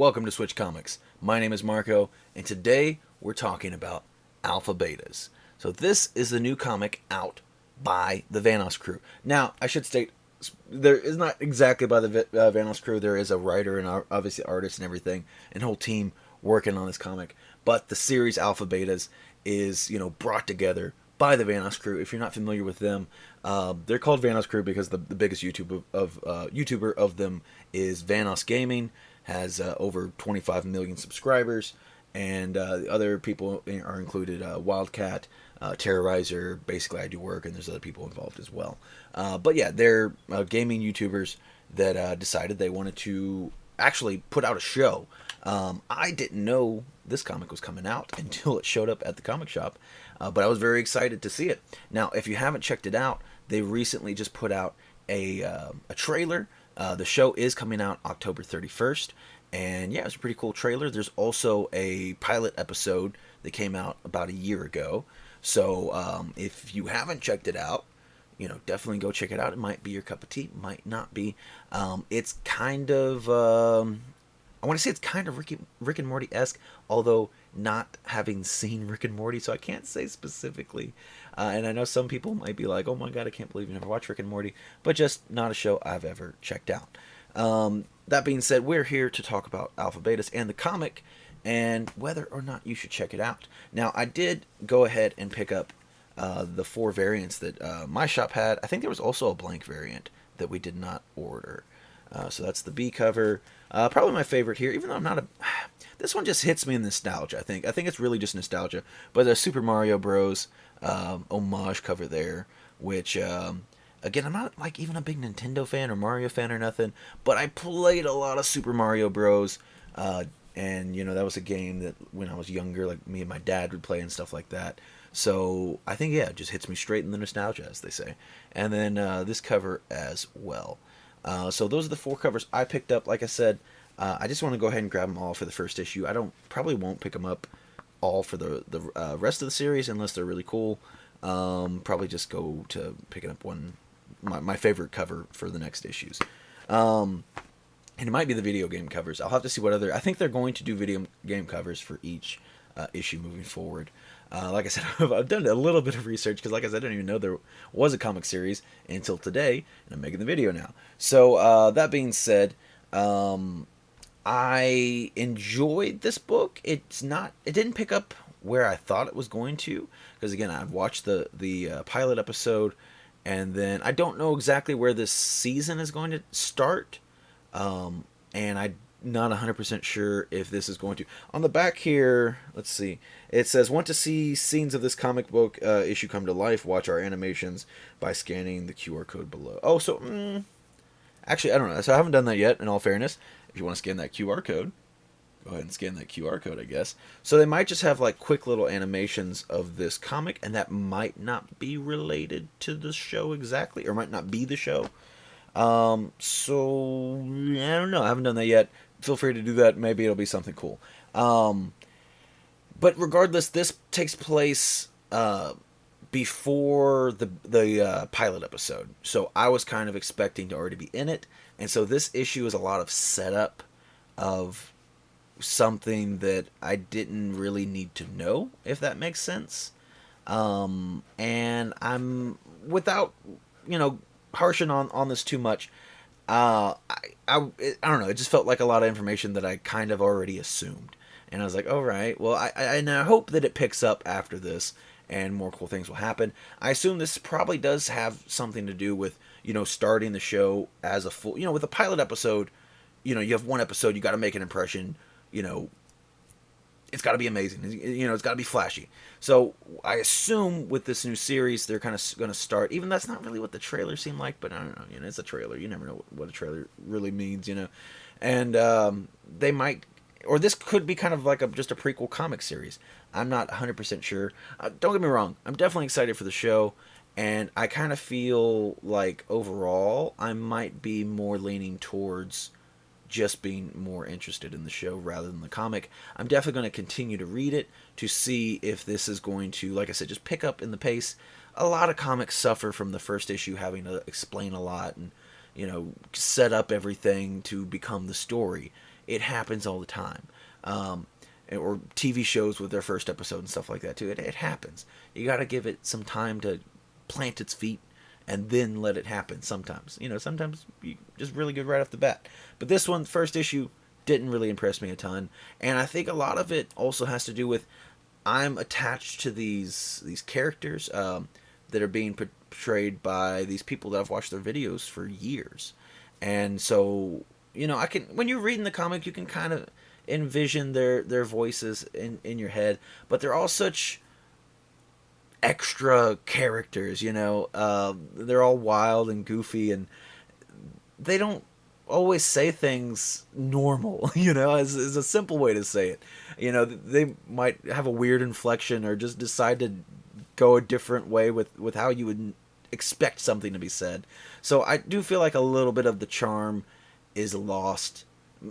Welcome to Switch Comics. My name is Marco, and today we're talking about Alpha Betas. So this is the new comic out by the Vanoss Crew. Now, I should state, there is not exactly by the Vanoss Crew. There is a writer and obviously artist and everything, and a whole team working on this comic. But the series Alpha Betas is, brought together by the Vanoss Crew. If you're not familiar with them, they're called Vanoss Crew because the biggest YouTuber of them is Vanoss Gaming. Has over 25 million subscribers, and the other people are included Wildcat, Terrorizer. Basically, I do work, and there's other people involved as well. But yeah, they're gaming YouTubers that decided they wanted to actually put out a show. I didn't know this comic was coming out until it showed up at the comic shop, but I was very excited to see it. Now, if you haven't checked it out, they recently just put out a trailer. The show is coming out October 31st, and yeah, it's a pretty cool trailer. There's also a pilot episode that came out about a year ago, so if you haven't checked it out, definitely go check it out. It might be your cup of tea, might not be. It's kind of, I want to say it's kind of Rick and Morty-esque, although not having seen Rick and Morty, so I can't say specifically. And I know some people might be like, oh my god, I can't believe you never watched Rick and Morty, but just not a show I've ever checked out. That being said, we're here to talk about Alpha Betas and the comic, and whether or not you should check it out. Now, I did go ahead and pick up the 4 variants that my shop had. I think there was also a blank variant that we did not order. So that's the B cover. Probably my favorite here, even though I'm not a... This one just hits me in nostalgia, I think. I think it's really just nostalgia. But the Super Mario Bros. Homage cover there, which, again, I'm not like even a big Nintendo fan or Mario fan or nothing, but I played a lot of Super Mario Bros. And, that was a game that when I was younger, like me and my dad would play and stuff like that. So I think, yeah, it just hits me straight in the nostalgia, as they say. And then this cover as well. So those are the 4 covers I picked up. Like I said, I just want to go ahead and grab them all for the first issue. Probably won't pick them up all for the rest of the series unless they're really cool. Probably just go to picking up my favorite cover for the next issues. And it might be the video game covers. I'll have to see what other... I think they're going to do video game covers for each issue moving forward. Like I said, I've done a little bit of research because, like I said, I didn't even know there was a comic series until today, and I'm making the video now. So, that being said, I enjoyed this book. It didn't pick up where I thought it was going to, because again, I've watched the pilot episode, and then I don't know exactly where this season is going to start, and I'm not 100% sure if this is going to. On the back here, let's see, it says, want to see scenes of this comic book issue come to life? Watch our animations by scanning the QR code below. Oh, so, actually, I don't know. So I haven't done that yet, in all fairness. If you want to scan that QR code, go ahead and scan that QR code, I guess. So they might just have like quick little animations of this comic, and that might not be related to the show exactly, or might not be the show. So I don't know. I haven't done that yet. Feel free to do that. Maybe it'll be something cool. But regardless, this takes place before the pilot episode, so I was kind of expecting to already be in it, and so this issue is a lot of setup of something that I didn't really need to know, if that makes sense. And I'm, without harshing on this too much, I don't know, it just felt like a lot of information that I kind of already assumed, and I was like, all right, well, I hope that it picks up after this and more cool things will happen. I assume this probably does have something to do with, starting the show as a full, with a pilot episode, you have one episode, you got to make an impression, it's got to be amazing, it's got to be flashy. So I assume with this new series, they're kind of going to start, even that's not really what the trailer seemed like, but I don't know, it's a trailer. You never know what a trailer really means, and they might, or this could be kind of like just a prequel comic series. I'm not 100% sure. Don't get me wrong. I'm definitely excited for the show, and I kind of feel like overall I might be more leaning towards just being more interested in the show rather than the comic. I'm definitely going to continue to read it to see if this is going to, like I said, just pick up in the pace. A lot of comics suffer from the first issue having to explain a lot and, set up everything to become the story. it happens all the time. Or TV shows with their first episode and stuff like that too. It happens. You got to give it some time to plant its feet and then let it happen. Sometimes, sometimes you just really good right off the bat. But this one, first issue, didn't really impress me a ton, and I think a lot of it also has to do with I'm attached to these characters that are being portrayed by these people that I've watched their videos for years, and so I can, when you're reading the comic, you can kind of envision their voices in your head, but they're all such extra characters. They're all wild and goofy, and they don't always say things normal. Is a simple way to say it. They might have a weird inflection or just decide to go a different way with how you would expect something to be said. So I do feel like a little bit of the charm is lost.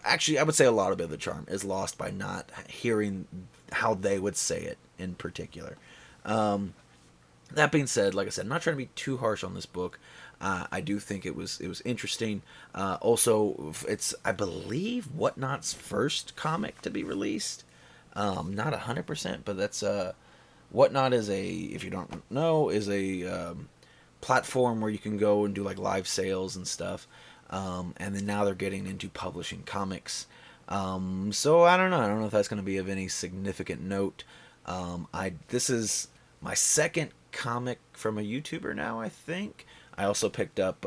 Actually, I would say a lot of it of the charm is lost by not hearing how they would say it in particular. That being said, like I said, I'm not trying to be too harsh on this book. I do think it was interesting. Also, it's, I believe, Whatnot's first comic to be released. Not 100%, but that's Whatnot is if you don't know, is a platform where you can go and do like live sales and stuff. And then now they're getting into publishing comics. So I don't know. I don't know if that's going to be of any significant note. This is my second comic from a YouTuber now, I think. I also picked up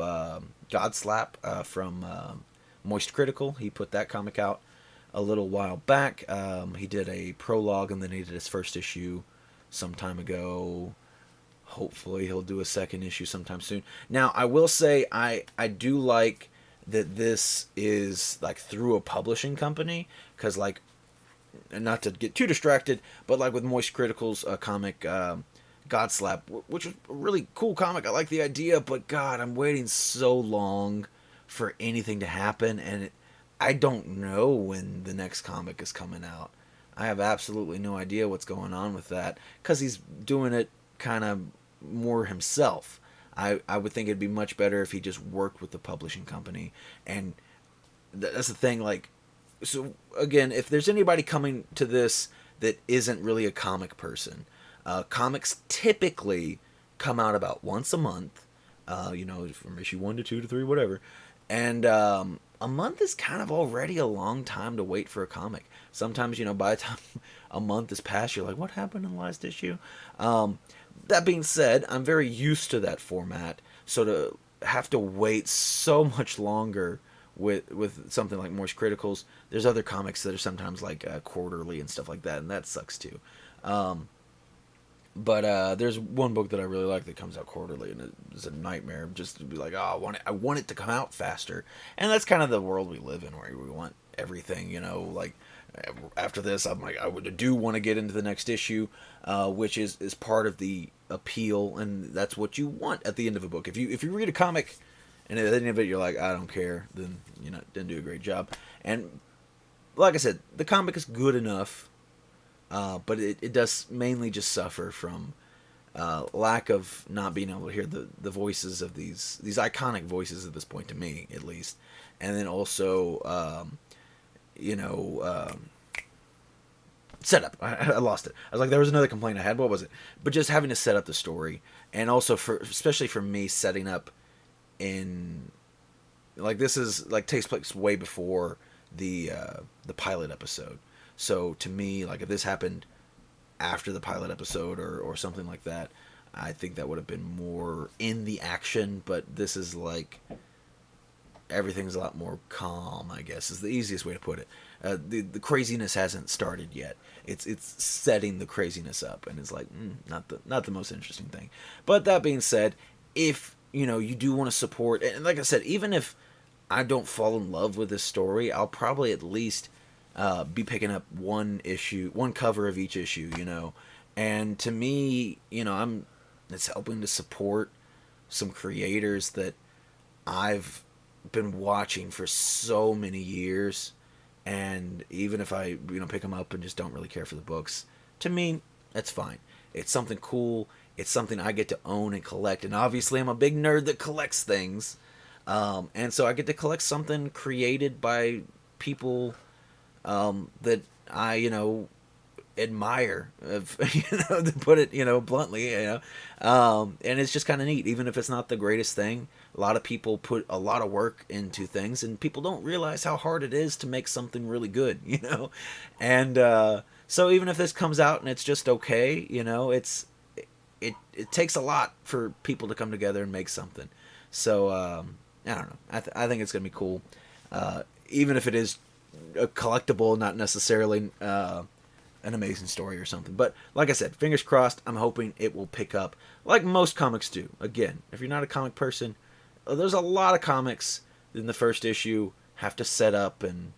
Godslap from Moist Critical. He put that comic out a little while back. He did a prologue, and then he did his first issue some time ago. Hopefully he'll do a second issue sometime soon. Now, I will say I do like that this is like through a publishing company, because like, not to get too distracted, but like with Moist Critical's comic Godslap, which is a really cool comic. I like the idea, but God, I'm waiting so long for anything to happen, and I don't know when the next comic is coming out. I have absolutely no idea what's going on with that, because he's doing it kind of more himself. I would think it'd be much better if he just worked with the publishing company, and that's the thing. Like, so again, if there's anybody coming to this that isn't really a comic person, comics typically come out about once a month, from issue 1 to 2 to 3, whatever, and a month is kind of already a long time to wait for a comic. Sometimes, by the time a month has passed, you're like, what happened in the last issue? That being said, I'm very used to that format, so to have to wait so much longer with something like Moist Criticals, there's other comics that are sometimes like quarterly and stuff like that, and that sucks too. But there's one book that I really like that comes out quarterly, and it's a nightmare just to be like, oh, I want it to come out faster. And that's kind of the world we live in, where we want everything, like after this, I'm like, I do want to get into the next issue, which is part of the appeal, and that's what you want at the end of a book. If you read a comic and at the end of it you're like, I don't care, then didn't do a great job. And like I said, the comic is good enough, but it does mainly just suffer from lack of not being able to hear the voices of these iconic voices at this point, to me at least. And then also setup. I lost it. I was like, there was another complaint I had. What was it? But just having to set up the story, and also especially for me, setting up in, like, this is like takes place way before the pilot episode. So to me, like, if this happened after the pilot episode or something like that, I think that would have been more in the action. But this is like, everything's a lot more calm, I guess, is the easiest way to put it. The craziness hasn't started yet. It's setting the craziness up, and it's like not the most interesting thing. But that being said, if you do want to support, and like I said, even if I don't fall in love with this story, I'll probably at least be picking up one cover of each issue, and to me, it's helping to support some creators that I've been watching for so many years. And even if I pick them up and just don't really care for the books, to me that's fine. It's something cool. It's something I get to own and collect, and obviously I'm a big nerd that collects things, and so I get to collect something created by people that I, admire, of, to put it, bluntly, and it's just kind of neat, even if it's not the greatest thing. A lot of people put a lot of work into things, and people don't realize how hard it is to make something really good, and so even if this comes out and it's just okay, it takes a lot for people to come together and make something. So I don't know, I think it's gonna be cool, even if it is a collectible, not necessarily an amazing story or something. But like I said, fingers crossed. I'm hoping it will pick up like most comics do. Again, if you're not a comic person, there's a lot of comics in the first issue have to set up, and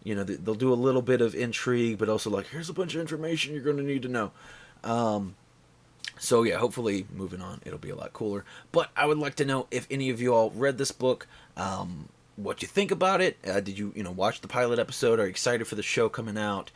they'll do a little bit of intrigue, but also like, here's a bunch of information you're going to need to know. So yeah, hopefully moving on, it'll be a lot cooler. But I would like to know if any of you all read this book, what you think about it. Did you watch the pilot episode? Are you excited for the show coming out?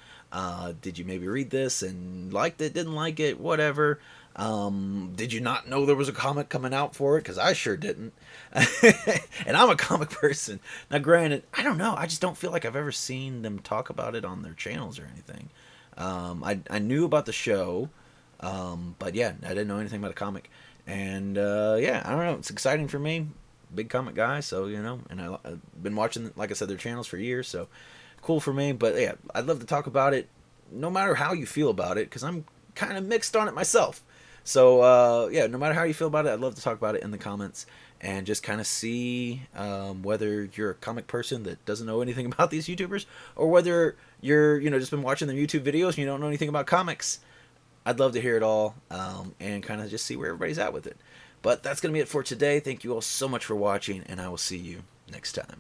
Did you maybe read this and liked it, didn't like it, whatever? Did you not know there was a comic coming out for it? Because I sure didn't. And I'm a comic person. Now, granted, I don't know. I just don't feel like I've ever seen them talk about it on their channels or anything. I knew about the show, but yeah, I didn't know anything about the comic. And yeah, I don't know. It's exciting for me. Big comic guy, so and I've been watching, like I said, their channels for years, so cool for me. But yeah, I'd love to talk about it, no matter how you feel about it, because I'm kind of mixed on it myself. So yeah, no matter how you feel about it, I'd love to talk about it in the comments and just kind of see whether you're a comic person that doesn't know anything about these YouTubers, or whether you're just been watching their YouTube videos and you don't know anything about comics. I'd love to hear it all, and kind of just see where everybody's at with it. But that's going to be it for today. Thank you all so much for watching, and I will see you next time.